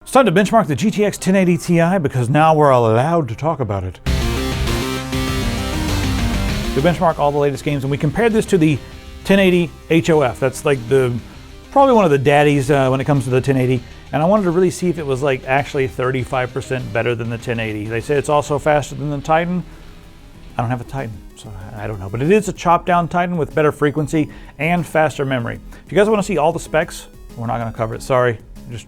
It's time to benchmark the GTX 1080 Ti because now we're allowed to talk about it. We benchmark all the latest games and we compared this to the 1080 HOF. That's like probably one of the daddies when it comes to the 1080. And I wanted to really see if it was like actually 35% better than the 1080. They say it's also faster than the Titan. I don't have a Titan, so I don't know. But it is a chopped down Titan with better frequency and faster memory. If you guys want to see all the specs, we're not going to cover it. Sorry,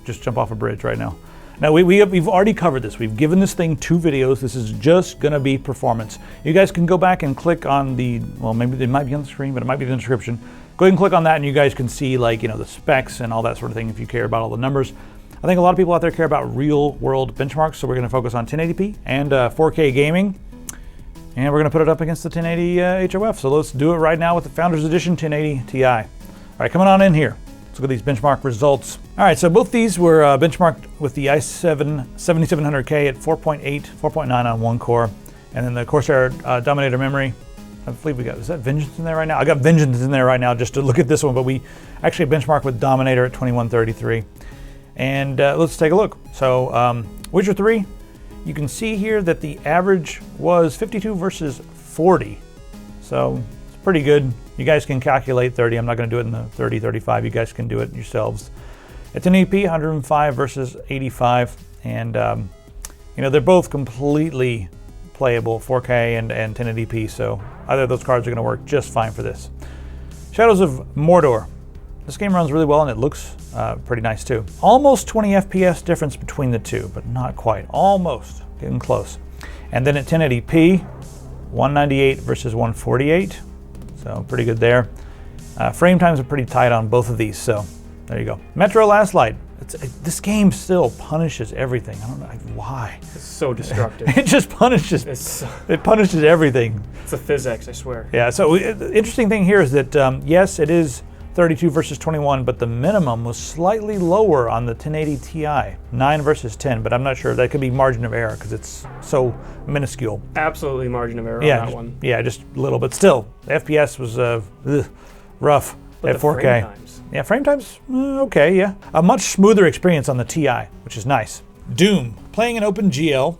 just jump off a bridge right now. Now we've already covered this. We've given this thing 2 videos. This is just going to be performance. You guys can go back and click on well, maybe it might be on the screen, but it might be in the description. Go ahead and click on that and you guys can see like, the specs and all that sort of thing if you care about all the numbers. I think a lot of people out there care about real world benchmarks, so we're going to focus on 1080p and 4K gaming. And we're going to put it up against the 1080 HOF. So let's do it right now with the Founders Edition 1080 Ti. All right, coming on in here. Let's look at these benchmark results. All right, so both these were benchmarked with the i7 7700K at 4.8, 4.9 on one core. And then the Corsair Dominator memory. I believe is that Vengeance in there right now? I got Vengeance in there right now just to look at this one, but we actually benchmarked with Dominator at 2133. And let's take a look. So Witcher 3, you can see here that the average was 52 versus 40. So it's pretty good. You guys can calculate 30. I'm not going to do it in the 30, 35. You guys can do it yourselves. At 1080p, 105 versus 85. And, they're both completely playable, 4K and 1080p. So either of those cards are going to work just fine for this. Shadows of Mordor. This game runs really well and it looks pretty nice too. Almost 20 FPS difference between the two, but not quite. Almost. Getting close. And then at 1080p, 198 versus 148. So pretty good there. Frame times are pretty tight on both of these, so there you go. Metro Last Light. This game still punishes everything. I don't know why. It's so destructive. It just punishes. It punishes everything. It's the physics, I swear. Yeah. So the interesting thing here is that yes, it is 32 versus 21, but the minimum was slightly lower on the 1080 Ti, 9 versus 10. But I'm not sure. That could be margin of error because it's so minuscule. Absolutely margin of error on that one. Yeah, just a little, but still, the FPS was rough but at 4K. Frame times. Yeah, frame times, okay, yeah. A much smoother experience on the Ti, which is nice. Doom, playing an OpenGL,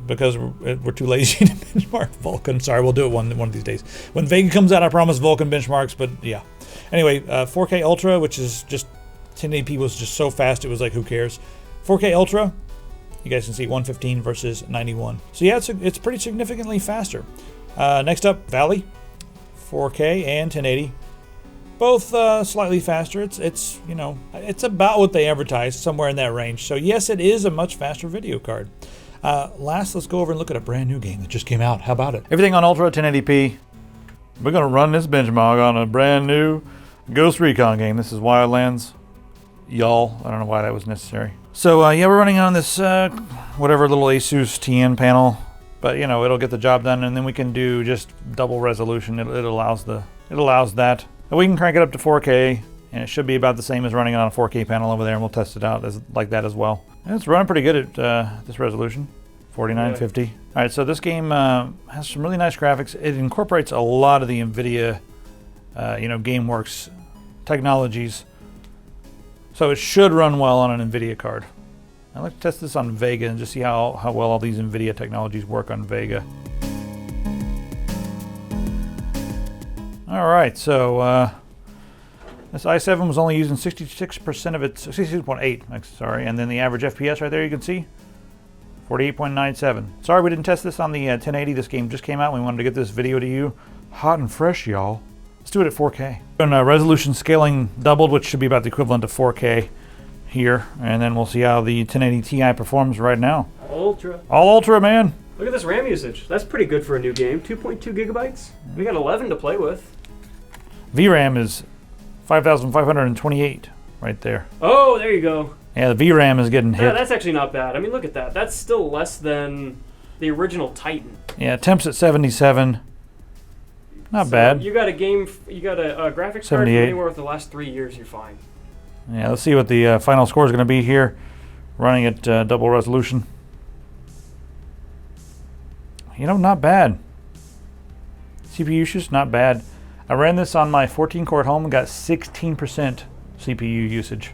because we're too lazy to benchmark Vulkan. Sorry, we'll do it one of these days. When Vega comes out, I promise Vulkan benchmarks, but yeah. Anyway, 4K Ultra, which is just, 1080p was just so fast, it was like, who cares? 4K Ultra, you guys can see 115 versus 91. So yeah, it's pretty significantly faster. Next up, Valley, 4K and 1080. Both slightly faster. It's about what they advertised, somewhere in that range. So yes, it is a much faster video card. Last, let's go over and look at a brand new game that just came out. How about it? Everything on Ultra 1080p. We're gonna run this benchmark on a brand new Ghost Recon game. This is Wildlands. Y'all, I don't know why that was necessary. So yeah, we're running on this whatever little Asus TN panel, but it'll get the job done, and then we can do just double resolution. It allows that. And we can crank it up to 4K, and it should be about the same as running on a 4K panel over there, and we'll test it out like that as well. And it's running pretty good at this resolution, 4950. Really? All right, so this game has some really nice graphics. It incorporates a lot of the Nvidia, GameWorks technologies, so it should run well on an Nvidia card. I'd like to test this on Vega and just see how well all these Nvidia technologies work on Vega. All right, so this i7 was only using 66% of its, 66.8, sorry, and then the average FPS right there you can see, 48.97. Sorry we didn't test this on the 1080. This game just came out and we wanted to get this video to you hot and fresh, y'all. Let's do it at 4K. And resolution scaling doubled, which should be about the equivalent of 4K here, and then we'll see how the 1080 Ti performs right now. Ultra. All Ultra, man. Look at this RAM usage. That's pretty good for a new game. 2.2 gigabytes. We got 11 to play with. VRAM is 5,528 right there. Oh, there you go. Yeah, the VRAM is getting hit. Yeah, that's actually not bad. I mean, look at that. That's still less than the original Titan. Yeah, temps at 77. Not bad. You got a graphics card from anywhere with the last 3 years, you're fine. Yeah, let's see what the final score is going to be here, running at double resolution. Not bad. CPU usage, not bad. I ran this on my 14 core at home and got 16% CPU usage.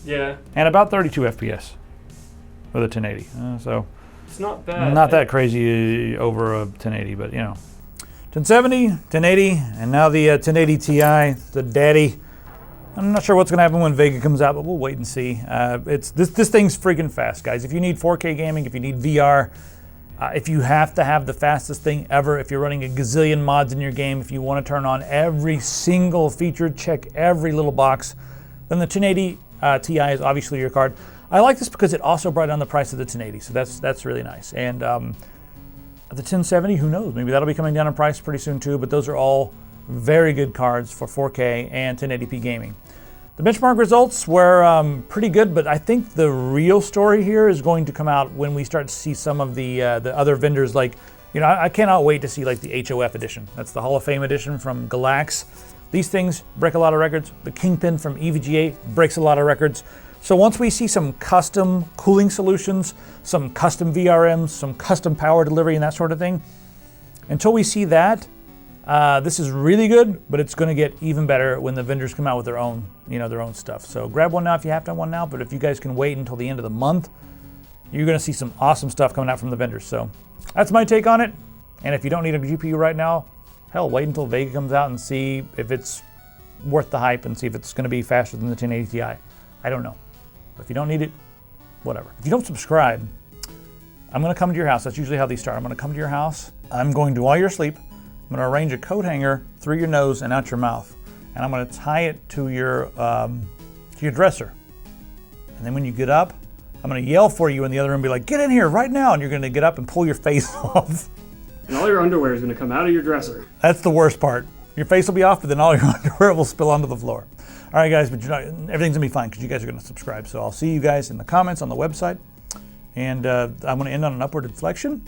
Yeah. And about 32 FPS. with a 1080. So it's not bad. Not that crazy over a 1080, but you know. 1070, 1080, and now the 1080 Ti, the daddy. I'm not sure what's going to happen when Vega comes out, but we'll wait and see. This thing's freaking fast, guys. If you need 4K gaming, if you need VR, if you have to have the fastest thing ever, if you're running a gazillion mods in your game, if you want to turn on every single feature, check every little box, then the 1080 Ti is obviously your card. I like this because it also brought down the price of the 1080, so that's really nice. And the 1070, who knows? Maybe that'll be coming down in price pretty soon too, but those are all very good cards for 4K and 1080p gaming. The benchmark results were pretty good, but I think the real story here is going to come out when we start to see some of the other vendors. Like, you know, I cannot wait to see like the HOF edition. That's the Hall of Fame edition from GALAX. These things break a lot of records. The Kingpin from EVGA breaks a lot of records. So once we see some custom cooling solutions, some custom VRMs, some custom power delivery and that sort of thing, until we see that, this is really good, but it's going to get even better when the vendors come out with their own, their own stuff. So grab one now if you have to have one now, but if you guys can wait until the end of the month, you're going to see some awesome stuff coming out from the vendors. So that's my take on it. And if you don't need a GPU right now, hell, wait until Vega comes out and see if it's worth the hype and see if it's going to be faster than the 1080 Ti. I don't know. But if you don't need it, whatever. If you don't subscribe, I'm going to come to your house. That's usually how these start. I'm going to come to your house. I'm going to, while you're asleep, I'm going to arrange a coat hanger through your nose and out your mouth. And I'm going to tie it to your dresser. And then when you get up, I'm going to yell for you in the other room, be like, get in here right now. And you're going to get up and pull your face off. And all your underwear is going to come out of your dresser. That's the worst part. Your face will be off, but then all your underwear will spill onto the floor. All right, guys, but everything's going to be fine because you guys are going to subscribe. So I'll see you guys in the comments on the website. And I'm going to end on an upward inflection.